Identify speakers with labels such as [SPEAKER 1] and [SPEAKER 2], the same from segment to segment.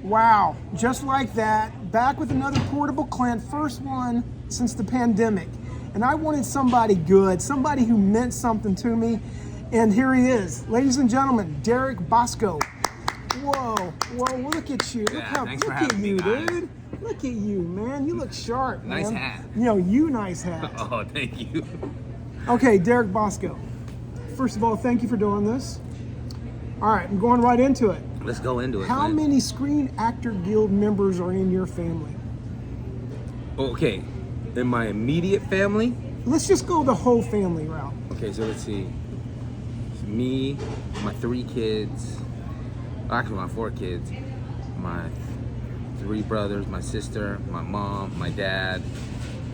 [SPEAKER 1] Wow, just like that, back with another Portable Clint, first one since the pandemic. And I wanted somebody good, somebody who meant something to me. And here he is, ladies and gentlemen, Derek Basco. Whoa, look at you.
[SPEAKER 2] Thanks for
[SPEAKER 1] look
[SPEAKER 2] having
[SPEAKER 1] at
[SPEAKER 2] me,
[SPEAKER 1] you,
[SPEAKER 2] guys.
[SPEAKER 1] dude. Look at you, man. You look sharp, man.
[SPEAKER 2] Nice hat.
[SPEAKER 1] Nice hat.
[SPEAKER 2] Oh, thank you.
[SPEAKER 1] Okay, Derek Basco. First of all, thank you for doing this. All right, I'm going right into it.
[SPEAKER 2] Let's go into it.
[SPEAKER 1] How many Screen Actor Guild members are in your family?
[SPEAKER 2] Okay, in my immediate family.
[SPEAKER 1] Let's just go the whole family route.
[SPEAKER 2] Okay, so let's see. It's me, my 3 kids. Actually, my 4 kids. My 3 brothers, my sister, my mom, my dad,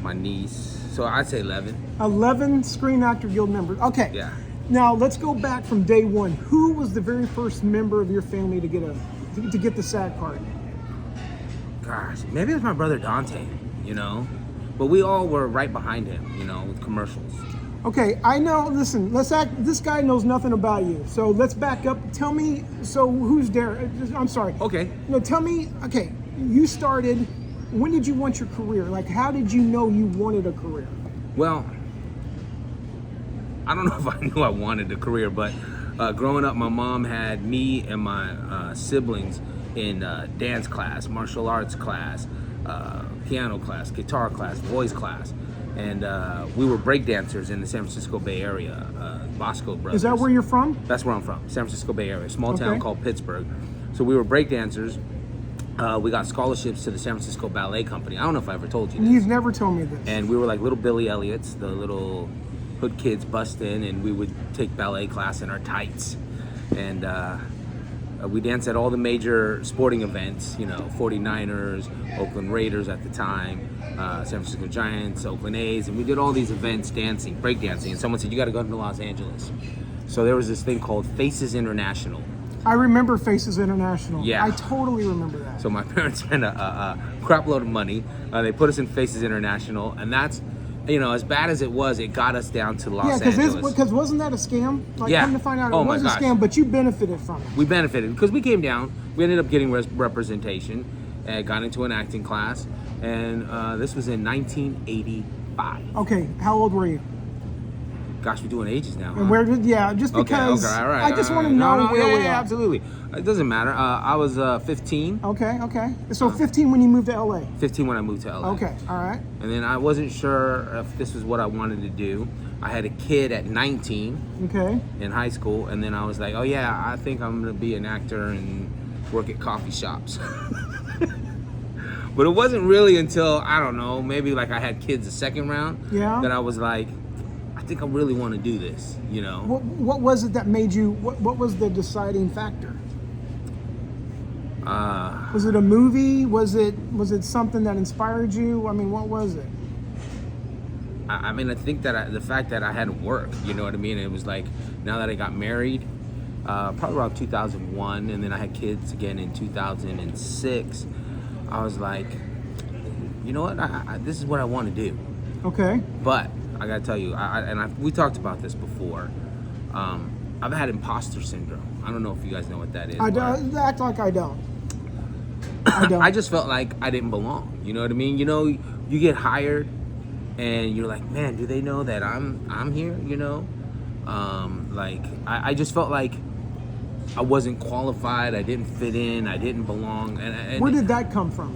[SPEAKER 2] my niece. So I'd say 11. 11
[SPEAKER 1] Screen Actor Guild members. Okay.
[SPEAKER 2] Yeah.
[SPEAKER 1] Now let's go back from day one. Who was the very first member of your family to get the SAG card?
[SPEAKER 2] Gosh, maybe it was my brother Dante, but we all were right behind him, with commercials.
[SPEAKER 1] Okay, I know. Listen, this guy knows nothing about you, so let's back up. Tell me. So who's Derek? I'm sorry.
[SPEAKER 2] Okay.
[SPEAKER 1] No, tell me. Okay, you started. When did you want your career? Like, how did you know you wanted a career?
[SPEAKER 2] Well, I don't know if I knew I wanted a career, but growing up, my mom had me and my siblings in dance class, martial arts class, piano class, guitar class, voice class, and we were break dancers in the San Francisco Bay Area, Basco brothers.
[SPEAKER 1] Is that where you're from?
[SPEAKER 2] That's where I'm from, San Francisco Bay Area, small town
[SPEAKER 1] Okay.
[SPEAKER 2] called Pittsburgh. So we were break dancers. We got scholarships to the San Francisco Ballet Company. I don't know if I ever told you this.
[SPEAKER 1] You've never told me this.
[SPEAKER 2] And we were like little Billy Elliots, the little hood kids bust in, and we would take ballet class in our tights. And we danced at all the major sporting events, 49ers, Oakland Raiders at the time, San Francisco Giants, Oakland A's, and we did all these events dancing, break dancing. And someone said, you got to go to Los Angeles. So there was this thing called Faces International.
[SPEAKER 1] I remember Faces International.
[SPEAKER 2] Yeah.
[SPEAKER 1] I totally remember that.
[SPEAKER 2] So my parents spent a crap load of money. They put us in Faces International, and that's, as bad as it was, it got us down to Los Angeles.
[SPEAKER 1] Because wasn't that a scam? Like,
[SPEAKER 2] Yeah.
[SPEAKER 1] come to find out,
[SPEAKER 2] Oh
[SPEAKER 1] it
[SPEAKER 2] my
[SPEAKER 1] was a
[SPEAKER 2] gosh.
[SPEAKER 1] scam, but you benefited from it.
[SPEAKER 2] We benefited because we came down. We ended up getting representation and got into an acting class. And this was in 1985.
[SPEAKER 1] Okay, how old were you?
[SPEAKER 2] Gosh, we're doing ages now.
[SPEAKER 1] And where did, just because
[SPEAKER 2] Okay, all right.
[SPEAKER 1] I just want to know where we are.
[SPEAKER 2] Absolutely. It doesn't matter. I was 15.
[SPEAKER 1] Okay. So 15 when you moved to LA.
[SPEAKER 2] 15 when I moved to LA.
[SPEAKER 1] Okay, all right.
[SPEAKER 2] And then I wasn't sure if this was what I wanted to do. I had a kid at 19
[SPEAKER 1] Okay.
[SPEAKER 2] in high school, and then I was like, oh yeah, I think I'm gonna be an actor and work at coffee shops. But it wasn't really until, I don't know, maybe like I had kids the second round,
[SPEAKER 1] Yeah.
[SPEAKER 2] that I was like, I think I really want to do this,
[SPEAKER 1] What was it that made you, what was the deciding factor? Was it a movie? Was it something that inspired you? I mean, what was it?
[SPEAKER 2] I think that the fact that I hadn't worked, you know what I mean? It was like, now that I got married, probably around 2001, and then I had kids again in 2006, I was like, you know what? This is what I want to do.
[SPEAKER 1] Okay.
[SPEAKER 2] But I gotta tell you, we talked about this before. I've had imposter syndrome. I don't know if you guys know what that is.
[SPEAKER 1] I don't act like I don't. I don't.
[SPEAKER 2] I just felt like I didn't belong. You know what I mean? You get hired, and you're like, man, do they know that I'm here? I just felt like I wasn't qualified. I didn't fit in. I didn't belong. And
[SPEAKER 1] Where did that come from?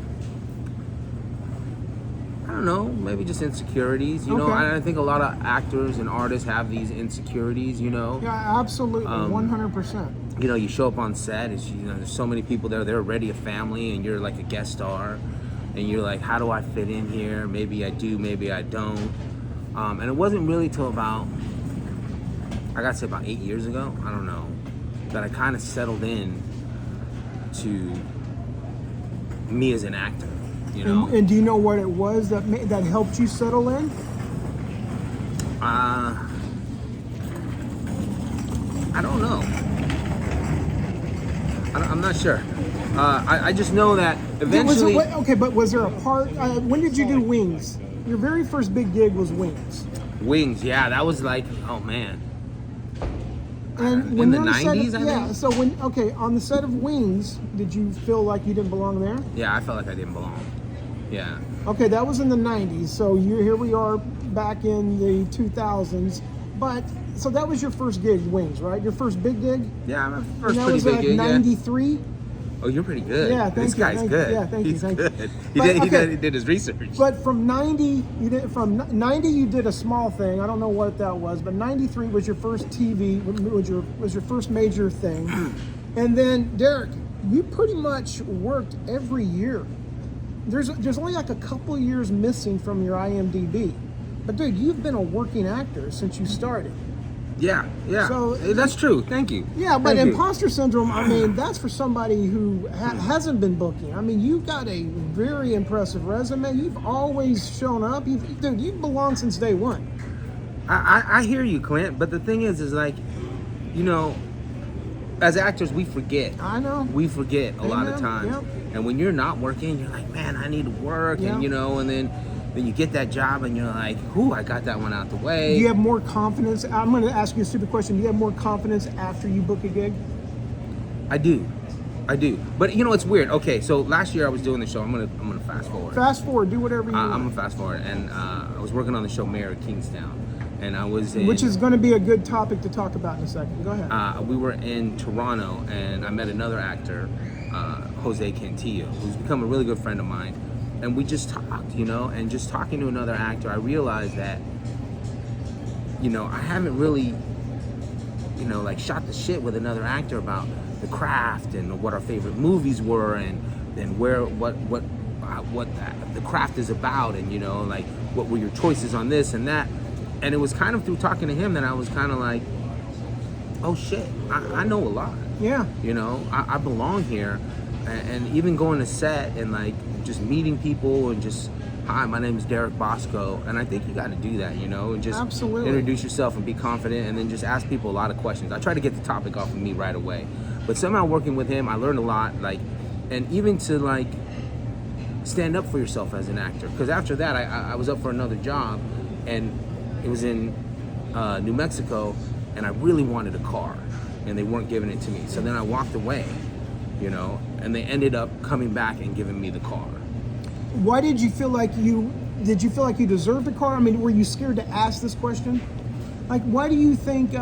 [SPEAKER 2] I don't know, maybe just insecurities,
[SPEAKER 1] Okay.
[SPEAKER 2] I think a lot of actors and artists have these insecurities,
[SPEAKER 1] Yeah, absolutely, 100%.
[SPEAKER 2] You show up on set, there's so many people there, they're already a family, and you're like a guest star, and you're like, how do I fit in here? Maybe I do, maybe I don't. And it wasn't really till about 8 years ago, I don't know, that I kind of settled in to me as an actor.
[SPEAKER 1] And do you know what it was that helped you settle in?
[SPEAKER 2] I don't know. I'm not sure. I just know that eventually.
[SPEAKER 1] But was there a part? When did you do Wings? Your very first big gig was Wings.
[SPEAKER 2] Wings, yeah, that was like, oh man.
[SPEAKER 1] And
[SPEAKER 2] in the
[SPEAKER 1] you're on set
[SPEAKER 2] 90s, I
[SPEAKER 1] yeah.
[SPEAKER 2] think.
[SPEAKER 1] So on the set of Wings, did you feel like you didn't belong there?
[SPEAKER 2] Yeah, I felt like I didn't belong. Yeah.
[SPEAKER 1] Okay, that was in the 90s. So here we are back in the 2000s. But so that was your first gig, Wings, right? Your first big gig?
[SPEAKER 2] Yeah, my
[SPEAKER 1] And
[SPEAKER 2] first
[SPEAKER 1] that
[SPEAKER 2] pretty
[SPEAKER 1] was
[SPEAKER 2] big
[SPEAKER 1] like
[SPEAKER 2] gig.
[SPEAKER 1] 93?
[SPEAKER 2] Oh, you're pretty good.
[SPEAKER 1] Yeah, thank
[SPEAKER 2] this
[SPEAKER 1] you,
[SPEAKER 2] guy's
[SPEAKER 1] thank you.
[SPEAKER 2] good.
[SPEAKER 1] Yeah, thank you,
[SPEAKER 2] He's
[SPEAKER 1] thank you.
[SPEAKER 2] good.
[SPEAKER 1] But,
[SPEAKER 2] He did his research.
[SPEAKER 1] But from 90, from 90 you did a small thing. I don't know what that was, but 93 was your first TV, was your first major thing. And then Derek, you pretty much worked every year. There's only like a couple years missing from your IMDb. But dude, you've been a working actor since you started.
[SPEAKER 2] Yeah.
[SPEAKER 1] So-
[SPEAKER 2] that's true. Thank you.
[SPEAKER 1] Yeah, but
[SPEAKER 2] Thank you.
[SPEAKER 1] imposter syndrome, I mean, that's for somebody who hasn't been booking. I mean, you've got a very impressive resume. You've always shown up. Dude, you've belonged since day one.
[SPEAKER 2] I hear you, Clint. But the thing is like, you know, as actors, we forget.
[SPEAKER 1] I know.
[SPEAKER 2] We forget a lot of
[SPEAKER 1] Amen.
[SPEAKER 2] times.
[SPEAKER 1] Yep.
[SPEAKER 2] And when you're not working, you're like, man, I need to work.
[SPEAKER 1] Yeah.
[SPEAKER 2] And, you know, and then you get that job and you're like, ooh, I got that one out the way.
[SPEAKER 1] Do you have more confidence? I'm going to ask you a stupid question. Do you have more confidence after you book a gig?
[SPEAKER 2] I do. But you know, it's weird. Okay, so last year I was doing the show. I'm gonna fast forward.
[SPEAKER 1] Fast forward. Do whatever you
[SPEAKER 2] I'm
[SPEAKER 1] want.
[SPEAKER 2] gonna fast forward, and I was working on the show Mayor of Kingstown, and I was in,
[SPEAKER 1] Which is going to be a good topic to talk about in a second. Go ahead.
[SPEAKER 2] we were in Toronto, and I met another actor, Jose Cantillo, who's become a really good friend of mine, and we just talked, you know, and just talking to another actor, I realized that, you know, I haven't really, you know, like shot the shit with another actor about the craft and what our favorite movies were and where what the craft is about, and you know, like what were your choices on this and that. And it was kind of through talking to him that I was kind of like, oh shit, I know a lot.
[SPEAKER 1] Yeah.
[SPEAKER 2] You know, I belong here. And even going to set and like just meeting people and just, hi, my name is Derek Basco. And I think you got to do that, you know, and just
[SPEAKER 1] Absolutely.
[SPEAKER 2] introduce yourself and be confident, and then just ask people a lot of questions. I try to get the topic off of me right away. But somehow working with him, I learned a lot, like, and even to like stand up for yourself as an actor. Because after that, I was up for another job, and it was in New Mexico, and I really wanted a car, and they weren't giving it to me. So then I walked away, you know, and they ended up coming back and giving me the car.
[SPEAKER 1] Why did you feel like you deserved a car? I mean, were you scared to ask this question? Like, why do you think?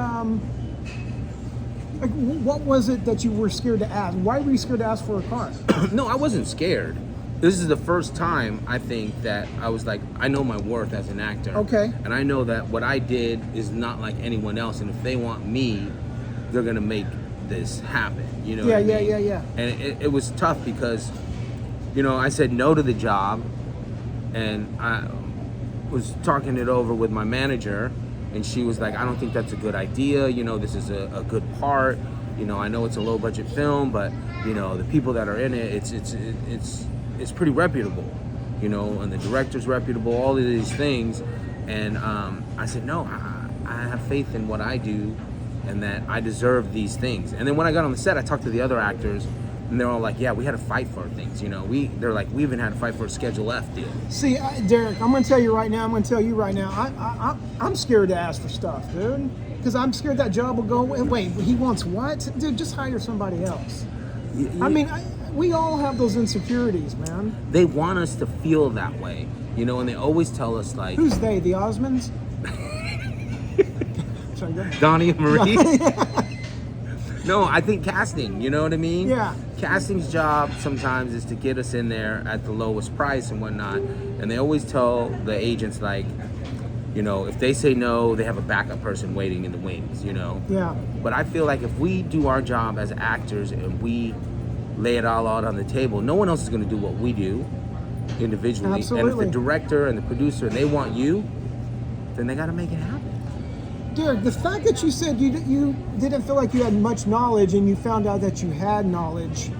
[SPEAKER 1] Like, what was it that you were scared to ask? Why were you scared to ask for a car?
[SPEAKER 2] No, I wasn't scared. This is the first time I think that I was like, I know my worth as an actor.
[SPEAKER 1] Okay.
[SPEAKER 2] And I know that what I did is not like anyone else. And if they want me, they're gonna make this happen. You know?
[SPEAKER 1] Yeah,
[SPEAKER 2] what I mean?
[SPEAKER 1] yeah.
[SPEAKER 2] And it was tough because, you know, I said no to the job, and I was talking it over with my manager, and she was like, I don't think that's a good idea. You know, this is a good part. You know, I know it's a low budget film, but you know, the people that are in it, it's pretty reputable. You know, and the director's reputable. All of these things, and I said no. I have faith in what I do, and that I deserve these things. And then when I got on the set, I talked to the other actors, and they're all like, yeah, we had to fight for things, you know. They're like, we even had to fight for a Schedule F deal.
[SPEAKER 1] See, Derek, I'm going to tell you right now. I'm scared to ask for stuff, dude. Because I'm scared that job will go. Wait, he wants what? Dude, just hire somebody else. I mean, we all have those insecurities, man.
[SPEAKER 2] They want us to feel that way, you know, and they always tell us like,
[SPEAKER 1] Who's they? The Osmonds? Sorry, go ahead.
[SPEAKER 2] Donnie and Marie. No, I think casting, you know what I mean?
[SPEAKER 1] Yeah.
[SPEAKER 2] Casting's job sometimes is to get us in there at the lowest price and whatnot. And they always tell the agents, like, you know, if they say no, they have a backup person waiting in the wings, you know?
[SPEAKER 1] Yeah.
[SPEAKER 2] But I feel like if we do our job as actors and we lay it all out on the table, no one else is going to do what we do individually.
[SPEAKER 1] Absolutely.
[SPEAKER 2] And if the director and the producer, they want you, then they got to make it happen.
[SPEAKER 1] Derek, the fact that you said you didn't feel like you had much knowledge and you found out that you had knowledge,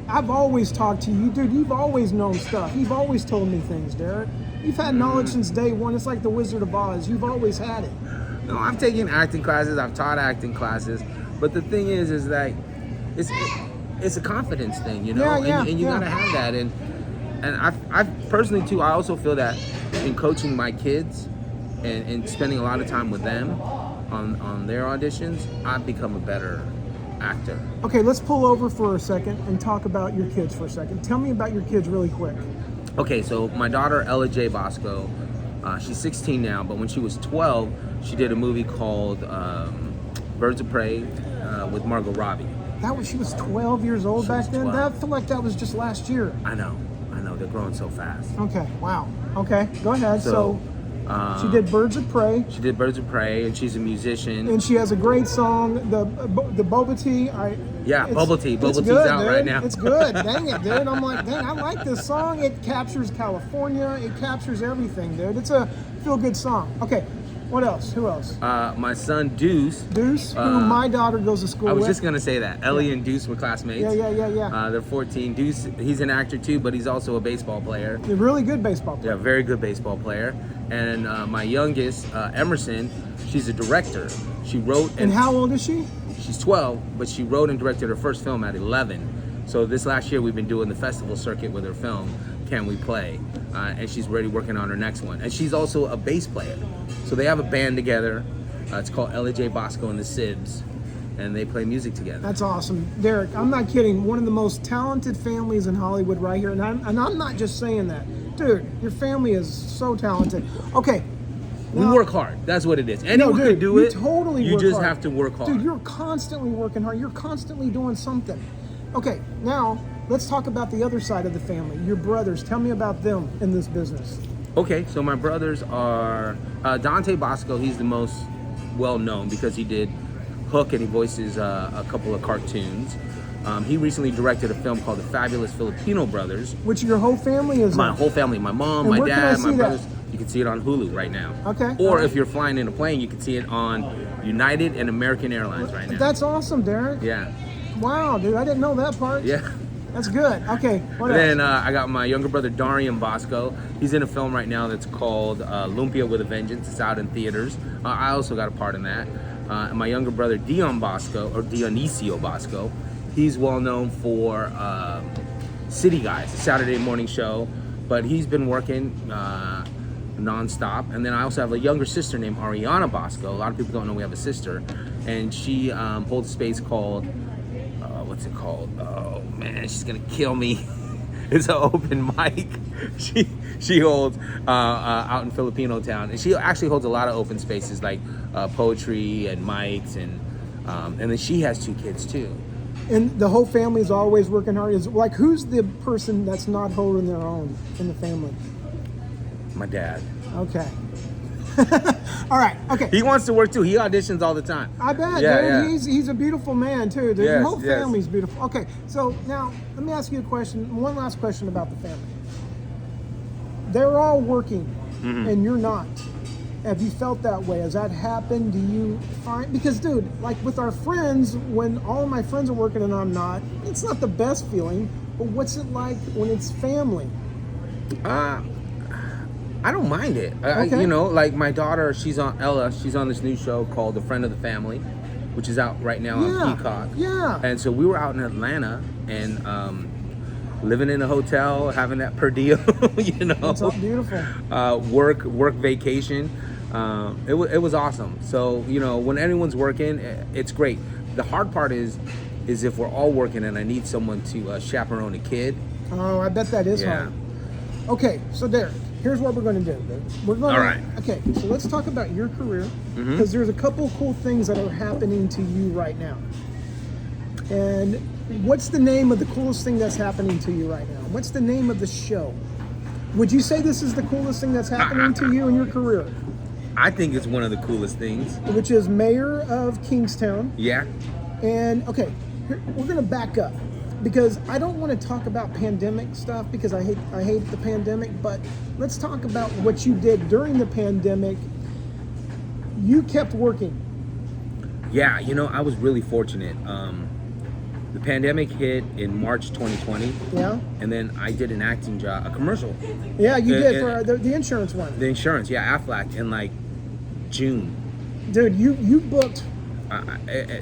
[SPEAKER 1] I've always talked to you, dude. You've always known stuff. You've always told me things, Derek. You've had knowledge since day one. It's like the Wizard of Oz. You've always had it.
[SPEAKER 2] No, I've taken acting classes. I've taught acting classes. But the thing is like, it's a confidence thing, you know?
[SPEAKER 1] Yeah,
[SPEAKER 2] and you
[SPEAKER 1] yeah.
[SPEAKER 2] gotta have that. And I've personally too, I also feel that in coaching my kids and spending a lot of time with them, on their auditions, I've become a better actor.
[SPEAKER 1] Okay, let's pull over for a second and talk about your kids for a second. Tell me about your kids really quick.
[SPEAKER 2] Okay, so my daughter Ella J. Basco, she's 16 now, but when she was 12, she did a movie called Birds of Prey with Margot Robbie.
[SPEAKER 1] She was 12 years old back then?
[SPEAKER 2] 12.
[SPEAKER 1] That felt like that was just last year.
[SPEAKER 2] I know, they're growing so fast.
[SPEAKER 1] Okay, wow. Okay, go ahead.
[SPEAKER 2] So,
[SPEAKER 1] she did Birds of Prey.
[SPEAKER 2] She did Birds of Prey, and she's a musician.
[SPEAKER 1] And she has a great song, the Boba Tea.
[SPEAKER 2] Bubble Tea. Bubble Tea's
[SPEAKER 1] good,
[SPEAKER 2] out
[SPEAKER 1] dude.
[SPEAKER 2] Right now.
[SPEAKER 1] It's good. Dang it, dude. I'm like, dang, I like this song. It captures California. It captures everything, dude. It's a feel-good song. Okay, what else? Who else?
[SPEAKER 2] My son Deuce.
[SPEAKER 1] Deuce, who my daughter goes to school with.
[SPEAKER 2] I was just going to say that. Ellie and Deuce were classmates.
[SPEAKER 1] Yeah.
[SPEAKER 2] They're 14. Deuce, he's an actor too, but he's also a baseball player.
[SPEAKER 1] A really good baseball player.
[SPEAKER 2] Yeah, very good baseball player. And my youngest, Emerson, she's a director. She wrote
[SPEAKER 1] and how old is she?
[SPEAKER 2] She's 12, but she wrote and directed her first film at 11. So this last year we've been doing the festival circuit with her film, Can We Play? And she's already working on her next one. And she's also a bass player. So they have a band together. It's called Ella J. Basco and the Sibs. And they play music together.
[SPEAKER 1] That's awesome. Derek, I'm not kidding. One of the most talented families in Hollywood right here. And I'm not just saying that. Dude, your family is so talented. Okay.
[SPEAKER 2] We work hard. That's what it is. Anyone can do it.
[SPEAKER 1] Totally
[SPEAKER 2] you
[SPEAKER 1] work
[SPEAKER 2] just
[SPEAKER 1] hard.
[SPEAKER 2] have to work hard.
[SPEAKER 1] Dude, you're constantly working hard. You're constantly doing something. Okay, now let's talk about the other side of the family. Your brothers. Tell me about them in this business.
[SPEAKER 2] Okay, so my brothers are Dante Basco. He's the most well-known because he did Hook and he voices a couple of cartoons. He recently directed a film called The Fabulous Filipino Brothers.
[SPEAKER 1] Which your whole family is
[SPEAKER 2] My
[SPEAKER 1] in?
[SPEAKER 2] whole family. My mom,
[SPEAKER 1] And
[SPEAKER 2] my
[SPEAKER 1] where can I
[SPEAKER 2] dad, my
[SPEAKER 1] see
[SPEAKER 2] brothers.
[SPEAKER 1] that?
[SPEAKER 2] You can see it on Hulu right now.
[SPEAKER 1] Okay.
[SPEAKER 2] Or if you're flying in a plane, you can see it on United and American Airlines right now.
[SPEAKER 1] That's awesome, Derek.
[SPEAKER 2] Yeah.
[SPEAKER 1] Wow, dude, I didn't know that part.
[SPEAKER 2] Yeah.
[SPEAKER 1] That's good. Okay, what else?
[SPEAKER 2] Then I got my younger brother Darian Basco. He's in a film right now that's called Lumpia with a Vengeance. It's out in theaters. I also got a part in that. And my younger brother Dion Basco, or Dionisio Basco, he's well known for City Guys, a Saturday morning show, but he's been working nonstop. And then I also have a younger sister named Ariana Basco. A lot of people don't know we have a sister, and she holds a space called what's it called? Oh man, she's gonna kill me. It's an open mic. She holds out in Filipino town, and she actually holds a lot of open spaces like poetry and mics, and then she has 2 kids too.
[SPEAKER 1] And the whole family is always working hard. Is like, who's the person that's not holding their own in the family?
[SPEAKER 2] My dad.
[SPEAKER 1] Okay. All right. Okay.
[SPEAKER 2] He wants to work too. He auditions all the time.
[SPEAKER 1] I bet,
[SPEAKER 2] Yeah,
[SPEAKER 1] dude.
[SPEAKER 2] yeah.
[SPEAKER 1] He's a beautiful man too, dude.
[SPEAKER 2] Yes,
[SPEAKER 1] The whole
[SPEAKER 2] yes.
[SPEAKER 1] family's beautiful. Okay, so now let me ask you a question. One last question about the family. They're all working, and you're not. Have you felt that way? Has that happened? Do you find, because dude, like with our friends, when all of my friends are working and I'm not, it's not the best feeling. But what's it like when it's family?
[SPEAKER 2] I don't mind it.
[SPEAKER 1] Okay.
[SPEAKER 2] You know, like my daughter, she's on this new show called The Friend of the Family, which is out right now on Peacock.
[SPEAKER 1] Yeah.
[SPEAKER 2] And so we were out in Atlanta and living in a hotel, having that per diem, you know.
[SPEAKER 1] That's all beautiful.
[SPEAKER 2] Work vacation. It was awesome. So, you know, when anyone's working, it's great. The hard part is if we're all working and I need someone to chaperone a kid.
[SPEAKER 1] Oh, I bet that is hard. Okay, so Derek, here's what we're going to do. We're going.
[SPEAKER 2] All right.
[SPEAKER 1] Okay, so let's talk about your career, because there's a couple cool things that are happening to you right now. And what's the name of the coolest thing that's happening to you right now? What's the name of the show? Would you say this is the coolest thing that's happening to you in your career?
[SPEAKER 2] I think it's one of the coolest things.
[SPEAKER 1] Which is Mayor of Kingstown.
[SPEAKER 2] Yeah.
[SPEAKER 1] And okay, we're going to back up, because I don't want to talk about pandemic stuff, because I hate the pandemic, but let's talk about what you did during the pandemic. You kept working.
[SPEAKER 2] Yeah, you know, I was really fortunate. The pandemic hit in March 2020.
[SPEAKER 1] Yeah.
[SPEAKER 2] And then I did an acting job, a commercial.
[SPEAKER 1] Yeah, you did for the insurance one.
[SPEAKER 2] The insurance, yeah, Aflac, in like June.
[SPEAKER 1] Dude, you booked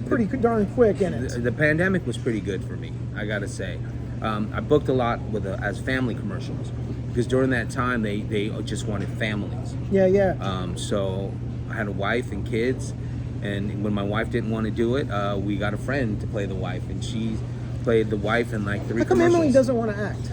[SPEAKER 1] pretty
[SPEAKER 2] the,
[SPEAKER 1] darn quick in it.
[SPEAKER 2] The pandemic was pretty good for me, I gotta say. I booked a lot as family commercials, because during that time they just wanted families.
[SPEAKER 1] Yeah.
[SPEAKER 2] So I had a wife and kids, And when my wife didn't want to do it, we got a friend to play the wife, and she played the wife in like 3
[SPEAKER 1] How come
[SPEAKER 2] commercials.
[SPEAKER 1] Emily doesn't want to act?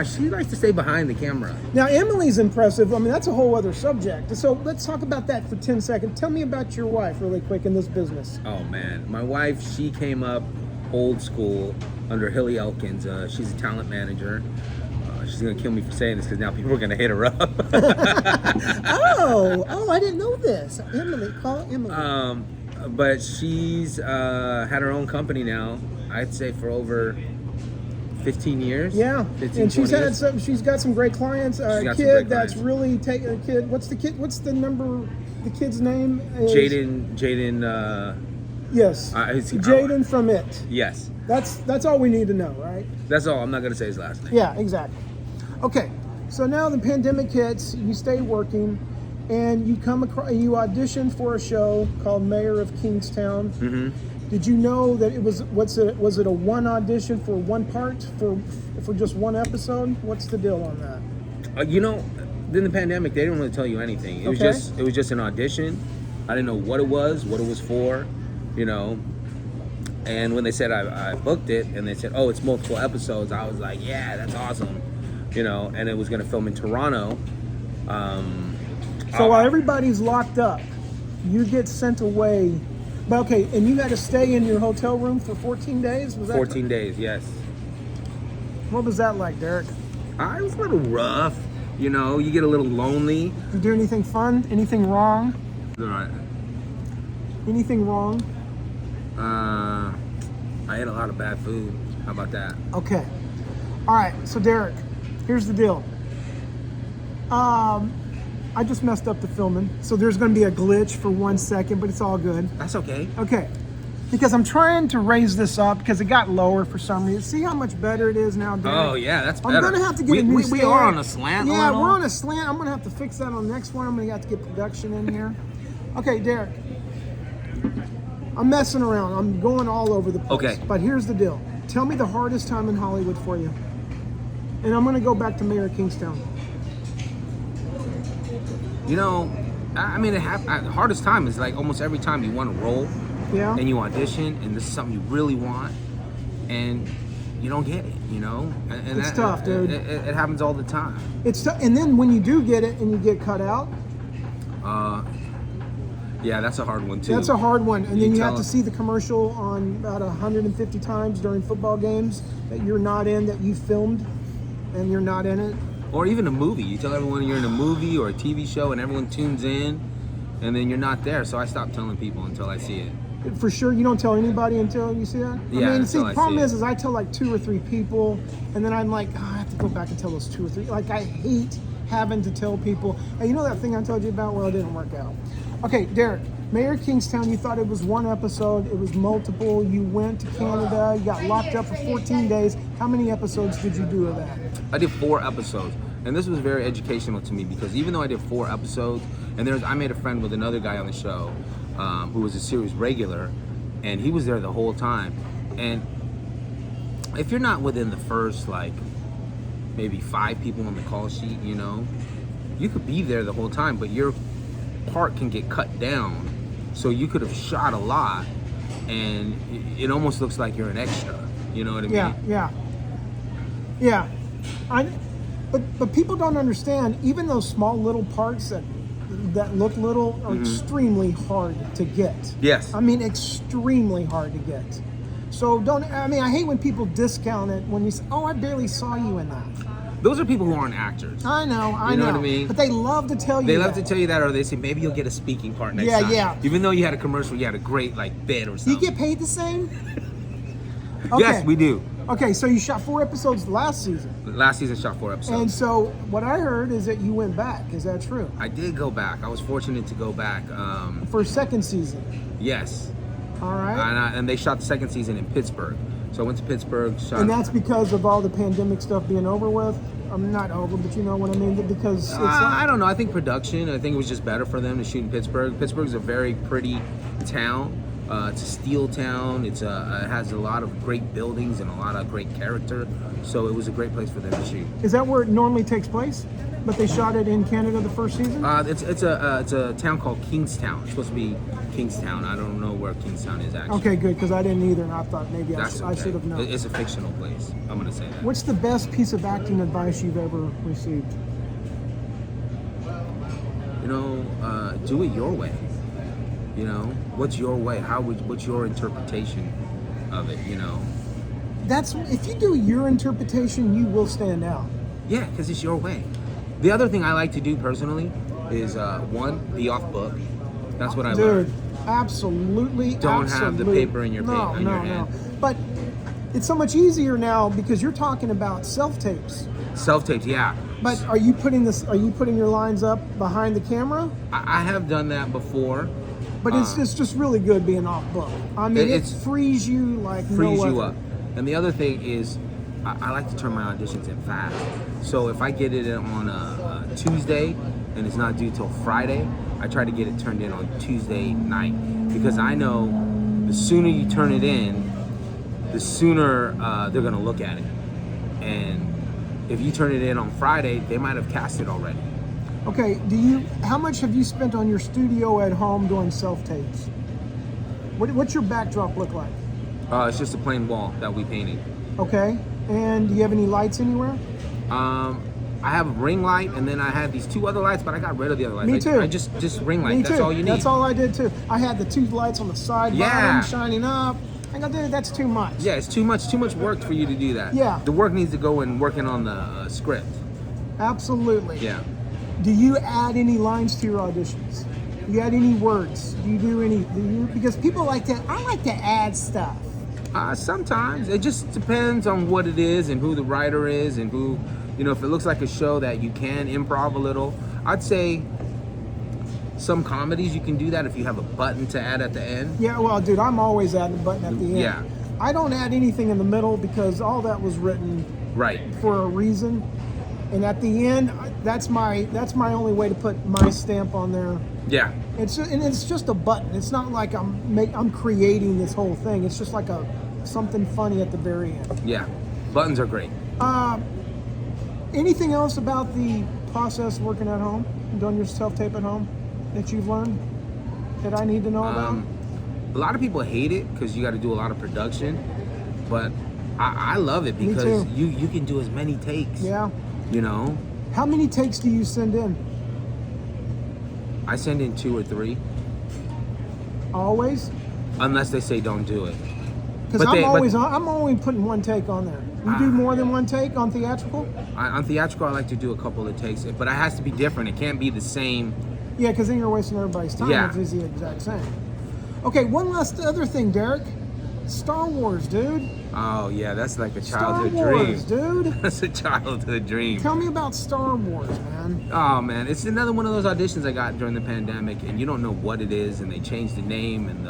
[SPEAKER 2] She likes to stay behind the camera.
[SPEAKER 1] Now, Emily's impressive. I mean, that's a whole other subject. So let's talk about that for 10 seconds. Tell me about your wife really quick in this business.
[SPEAKER 2] Oh, man. My wife, she came up old school under Hilly Elkins. She's a talent manager. She's going to kill me for saying this because now people are going to hit her up.
[SPEAKER 1] Oh, I didn't know this. Emily, call Emily.
[SPEAKER 2] But she's had her own company now, I'd say for over 15 years.
[SPEAKER 1] Yeah,
[SPEAKER 2] 15,
[SPEAKER 1] and she's
[SPEAKER 2] 20
[SPEAKER 1] had
[SPEAKER 2] years.
[SPEAKER 1] some. She's got some great clients.
[SPEAKER 2] got some
[SPEAKER 1] Kid
[SPEAKER 2] great
[SPEAKER 1] that's
[SPEAKER 2] clients.
[SPEAKER 1] really taking a kid. What's the number? The kid's name is
[SPEAKER 2] Jaden.
[SPEAKER 1] Yes, Jaden from It.
[SPEAKER 2] Yes,
[SPEAKER 1] That's all we need to know, right?
[SPEAKER 2] that's all. I'm not gonna say his last name.
[SPEAKER 1] Yeah, exactly. Okay, so now the pandemic hits. You stay working, and you come across. You audition for a show called Mayor of Kingstown.
[SPEAKER 2] Mm-hmm.
[SPEAKER 1] Did you know that it was? Was it a one audition for one part for just one episode? What's the deal on that?
[SPEAKER 2] In the pandemic, they didn't really tell you anything. It was
[SPEAKER 1] Okay.
[SPEAKER 2] just an audition. I didn't know what it was for, And when they said I booked it, and they said, oh, it's multiple episodes, I was like, yeah, that's awesome, And it was going to film in Toronto.
[SPEAKER 1] So while everybody's locked up, you get sent away. But okay, and you had to stay in your hotel room for 14 days? Was that
[SPEAKER 2] 14 days, yes.
[SPEAKER 1] What was that like, Derek?
[SPEAKER 2] It was a little rough. You get a little lonely.
[SPEAKER 1] Did you do anything fun? Anything wrong?
[SPEAKER 2] All right.
[SPEAKER 1] Anything wrong?
[SPEAKER 2] I ate a lot of bad food. How about that?
[SPEAKER 1] Okay. All right, so Derek, here's the deal. I just messed up the filming, so there's going to be a glitch for 1 second, but it's all good.
[SPEAKER 2] That's okay.
[SPEAKER 1] Okay, because I'm trying to raise this up because it got lower for some reason. See how much better it is now, Derek?
[SPEAKER 2] Oh, yeah, that's better.
[SPEAKER 1] I'm going to have to get a new
[SPEAKER 2] we
[SPEAKER 1] stand.
[SPEAKER 2] are on a slant.
[SPEAKER 1] Yeah,
[SPEAKER 2] a little.
[SPEAKER 1] we're on a slant. I'm going to have to fix that on the next one. I'm going to have to get production in here. Okay, Derek. I'm messing around. I'm going all over the place.
[SPEAKER 2] Okay.
[SPEAKER 1] But here's the deal. Tell me the hardest time in Hollywood for you. And I'm going to go back to Mayor of Kingstown.
[SPEAKER 2] The hardest time is like almost every time you want to roll
[SPEAKER 1] Yeah?
[SPEAKER 2] and you audition and this is something you really want and you don't get it, And
[SPEAKER 1] It's tough, dude.
[SPEAKER 2] It happens all the time.
[SPEAKER 1] It's tough. And then when you do get it and you get cut out,
[SPEAKER 2] Yeah, that's a hard one too.
[SPEAKER 1] that's a hard one. And then you have
[SPEAKER 2] tell
[SPEAKER 1] to
[SPEAKER 2] us.
[SPEAKER 1] see the commercial on about 150 times during football games that you're not in, that you filmed, and you're not in it.
[SPEAKER 2] Or even a movie. You tell everyone you're in a movie or a TV show and everyone tunes in and then you're not there. So I stop telling people until I see it.
[SPEAKER 1] For sure, you don't tell anybody until you see that?
[SPEAKER 2] Yeah,
[SPEAKER 1] I mean, see,
[SPEAKER 2] until I
[SPEAKER 1] the problem
[SPEAKER 2] see it.
[SPEAKER 1] is I tell like 2 or 3 people, and then I'm like, I have to go back and tell those 2 or 3. Like, I hate having to tell people. Hey, you know that thing I told you about? Well, it didn't work out. Okay, Derek, Mayor of Kingstown, you thought it was one episode. It was multiple. You went to Canada. You got locked up for 14 days. How many episodes did you do of that?
[SPEAKER 2] I did 4 episodes. And this was very educational to me because even though I did 4 episodes, and I made a friend with another guy on the show who was a series regular, and he was there the whole time. And if you're not within the first, maybe 5 people on the call sheet, you could be there the whole time, but your part can get cut down. So you could have shot a lot, and it almost looks like you're an extra. You know what I mean?
[SPEAKER 1] Yeah. But people don't understand, even those small little parts that look little are extremely hard to get.
[SPEAKER 2] Yes.
[SPEAKER 1] I mean, extremely hard to get. So I hate when people discount it when you say, oh, I barely saw you in that.
[SPEAKER 2] Those are people who aren't actors.
[SPEAKER 1] I know.
[SPEAKER 2] You know what I mean?
[SPEAKER 1] But they love to tell you
[SPEAKER 2] They love
[SPEAKER 1] that.
[SPEAKER 2] to tell you that, or they say maybe you'll get a speaking part next
[SPEAKER 1] Yeah,
[SPEAKER 2] time.
[SPEAKER 1] yeah.
[SPEAKER 2] Even though you had a commercial, you had a great bit or
[SPEAKER 1] Do
[SPEAKER 2] something.
[SPEAKER 1] you get paid the same?
[SPEAKER 2] Yes, we do.
[SPEAKER 1] Okay, so you shot 4 episodes last season.
[SPEAKER 2] Last season shot 4 episodes.
[SPEAKER 1] And so what I heard is that you went back. Is that true?
[SPEAKER 2] I did go back. I was fortunate to go back.
[SPEAKER 1] For a second season.
[SPEAKER 2] Yes.
[SPEAKER 1] All right.
[SPEAKER 2] And they shot the second season in Pittsburgh. So I went to Pittsburgh. Shot.
[SPEAKER 1] And that's because of all the pandemic stuff being over with? I'm not over, but you know what I mean? Because it's
[SPEAKER 2] I don't know. I think production. I think it was just better for them to shoot in Pittsburgh. Pittsburgh's a very pretty town. It's a steel town. It has a lot of great buildings and a lot of great character. So it was a great place for them to shoot.
[SPEAKER 1] Is that where it normally takes place? But they shot it in Canada the first season?
[SPEAKER 2] It's a town called Kingstown. It's supposed to be Kingstown. I don't know where Kingstown is actually.
[SPEAKER 1] Okay, good, because I didn't either, and I thought maybe I should have known.
[SPEAKER 2] It's a fictional place. I'm gonna say that.
[SPEAKER 1] What's the best piece of acting advice you've ever received?
[SPEAKER 2] Do it your way. What's your way? What's your interpretation of it?
[SPEAKER 1] That's if you do your interpretation, you will stand out.
[SPEAKER 2] Yeah, because it's your way. The other thing I like to do personally is one, be off book. That's what I learned.
[SPEAKER 1] Dude, absolutely.
[SPEAKER 2] Don't have the paper in your hand.
[SPEAKER 1] No. But it's so much easier now because you're talking about self-tapes.
[SPEAKER 2] Self-tapes, yeah.
[SPEAKER 1] But are you putting your lines up behind the camera?
[SPEAKER 2] I have done that before.
[SPEAKER 1] But it's just really good being off book. I mean, it frees you like no other.
[SPEAKER 2] Frees you up. And the other thing is, I like to turn my auditions in fast. So if I get it on a Tuesday and it's not due till Friday, I try to get it turned in on Tuesday night, because I know the sooner you turn it in, the sooner they're gonna look at it. And if you turn it in on Friday, they might have cast it already.
[SPEAKER 1] Okay, how much have you spent on your studio at home doing self-tapes? What's your backdrop look like?
[SPEAKER 2] It's just a plain wall that we painted.
[SPEAKER 1] Okay, and do you have any lights anywhere?
[SPEAKER 2] I have a ring light, and then I had these two other lights, but I got rid of the other lights.
[SPEAKER 1] Me too.
[SPEAKER 2] I just ring light.
[SPEAKER 1] Me
[SPEAKER 2] That's
[SPEAKER 1] too.
[SPEAKER 2] all you need.
[SPEAKER 1] That's all I did too. I had the two lights on the side, bottom, shining up. I go, dude, that's too much.
[SPEAKER 2] Yeah, it's too much work for you to do that.
[SPEAKER 1] Yeah.
[SPEAKER 2] The work needs to go in working on the script.
[SPEAKER 1] Absolutely.
[SPEAKER 2] Yeah.
[SPEAKER 1] Do you add any lines to your auditions? Do you add any words? Do you do any? Because people I like to add stuff.
[SPEAKER 2] Sometimes it just depends on what it is and who the writer is and who, if it looks like a show that you can improv a little. I'd say some comedies you can do that if you have a button to add at the end.
[SPEAKER 1] Yeah, well, dude, I'm always adding a button at the end.
[SPEAKER 2] Yeah.
[SPEAKER 1] I don't add anything in the middle because all that was written for a reason. And at the end, that's my only way to put my stamp on there.
[SPEAKER 2] Yeah.
[SPEAKER 1] It's just a button. It's not like I'm creating this whole thing. It's just like something funny at the very end.
[SPEAKER 2] Yeah. Buttons are great.
[SPEAKER 1] Anything else about the process working at home, doing your self-tape at home, that you've learned that I need to know about?
[SPEAKER 2] A lot of people hate it because you got to do a lot of production, but I love it because you can do as many takes.
[SPEAKER 1] Yeah.
[SPEAKER 2] How
[SPEAKER 1] many takes do you send in?
[SPEAKER 2] I send in 2 or 3.
[SPEAKER 1] Always?
[SPEAKER 2] Unless they say don't do it.
[SPEAKER 1] Because I'm only putting one take on there. You do more than one take on theatrical?
[SPEAKER 2] On theatrical, I like to do a couple of takes, but it has to be different. It can't be the same.
[SPEAKER 1] Yeah, because then you're wasting everybody's time.
[SPEAKER 2] Yeah.
[SPEAKER 1] It's the exact same. Okay, one last other thing, Derek. Star Wars, dude.
[SPEAKER 2] Oh yeah, that's like a childhood
[SPEAKER 1] Star Wars,
[SPEAKER 2] dream.
[SPEAKER 1] Dude.
[SPEAKER 2] That's a childhood dream.
[SPEAKER 1] Tell me about Star Wars, man.
[SPEAKER 2] Oh man, it's another one of those auditions I got during the pandemic, and you don't know what it is, and they changed the name and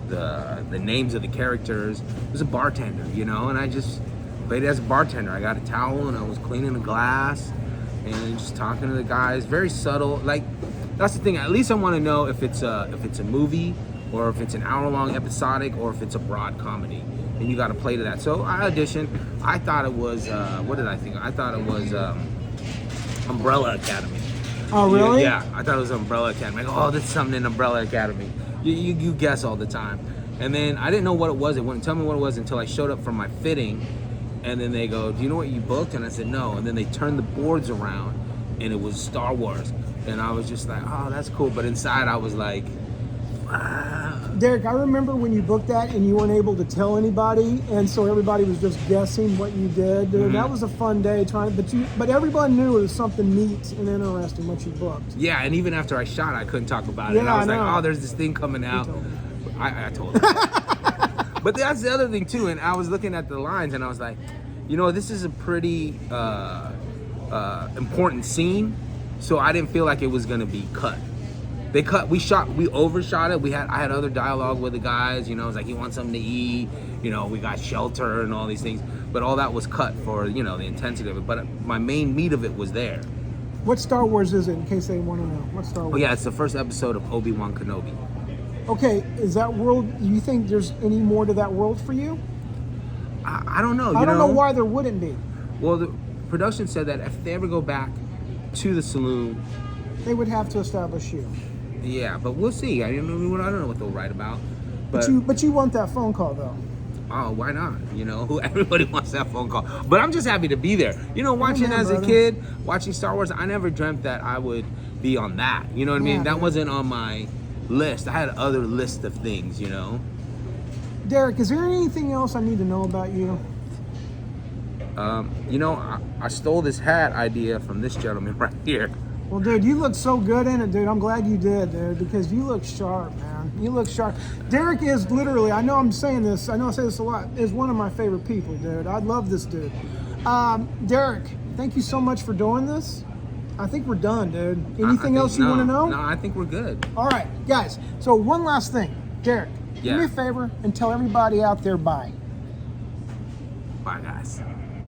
[SPEAKER 2] the names of the characters. It was a bartender, and I just played as a bartender. I got a towel and I was cleaning the glass and just talking to the guys. Very subtle. Like, that's the thing. At least I want to know if it's a movie, or if it's an hour-long episodic, or if it's a broad comedy. And you got to play to that. So I auditioned. I thought it was, what did I think? I thought it was Umbrella Academy.
[SPEAKER 1] Oh, really?
[SPEAKER 2] Yeah, I thought it was Umbrella Academy. Like, oh, this is something in Umbrella Academy. You guess all the time. And then I didn't know what it was. They wouldn't tell me what it was until I showed up for my fitting. And then they go, do you know what you booked? And I said, no. And then they turned the boards around, and it was Star Wars. And I was just like, oh, that's cool. But inside I was like,
[SPEAKER 1] Derek, I remember when you booked that and you weren't able to tell anybody, and so everybody was just guessing what you did. Dude,
[SPEAKER 2] Mm-hmm.
[SPEAKER 1] That was a fun day but everyone knew it was something neat and interesting what you booked.
[SPEAKER 2] yeah. And even after I shot, I couldn't talk about it. And
[SPEAKER 1] Yeah,
[SPEAKER 2] I was
[SPEAKER 1] I
[SPEAKER 2] like,
[SPEAKER 1] know.
[SPEAKER 2] oh, there's this thing coming out.
[SPEAKER 1] told me.
[SPEAKER 2] I told her. But that's the other thing too. And I was looking at the lines, and I was like, this is a pretty important scene. So I didn't feel like it was gonna be cut. We overshot it. I had other dialogue with the guys, it was like, he wants something to eat, we got shelter and all these things, but all that was cut for, the intensity of it. But my main meat of it was there.
[SPEAKER 1] What Star Wars is it, in case they want to know? What Star Wars?
[SPEAKER 2] Oh yeah, it's the first episode of Obi-Wan Kenobi.
[SPEAKER 1] Okay, is that world? You think there's any more to that world for you?
[SPEAKER 2] I don't know.
[SPEAKER 1] I
[SPEAKER 2] You
[SPEAKER 1] don't know why there wouldn't be.
[SPEAKER 2] Well, the production said that if they ever go back to the saloon,
[SPEAKER 1] They would have to establish you.
[SPEAKER 2] yeah, but we'll see. I don't know what they'll write about. But
[SPEAKER 1] But you want that phone call though.
[SPEAKER 2] oh, why not? You know, everybody wants that phone call. But I'm just happy to be there. You know, watching
[SPEAKER 1] man,
[SPEAKER 2] as a
[SPEAKER 1] brother.
[SPEAKER 2] kid, watching Star Wars, I never dreamt that I would be on that. You know what I mean?
[SPEAKER 1] Yeah,
[SPEAKER 2] That
[SPEAKER 1] dude.
[SPEAKER 2] wasn't on my list. I had other list of things, you know.
[SPEAKER 1] Derek, is there anything else I need to know about you?
[SPEAKER 2] You know, I stole this hat idea from this gentleman right here.
[SPEAKER 1] Well, dude, you look so good in it, dude. I'm glad you did, dude, because you look sharp, man. You look sharp. Derek is literally, I know I'm saying this, I know I say this a lot, is one of my favorite people, dude. I love this dude. Derek, thank you so much for doing this. I think we're done, dude. Anything else you want to know?
[SPEAKER 2] No, I think we're good.
[SPEAKER 1] All right, guys. So one last thing. Derek, do me
[SPEAKER 2] Yeah.
[SPEAKER 1] a favor and tell everybody out there bye.
[SPEAKER 2] Bye, guys.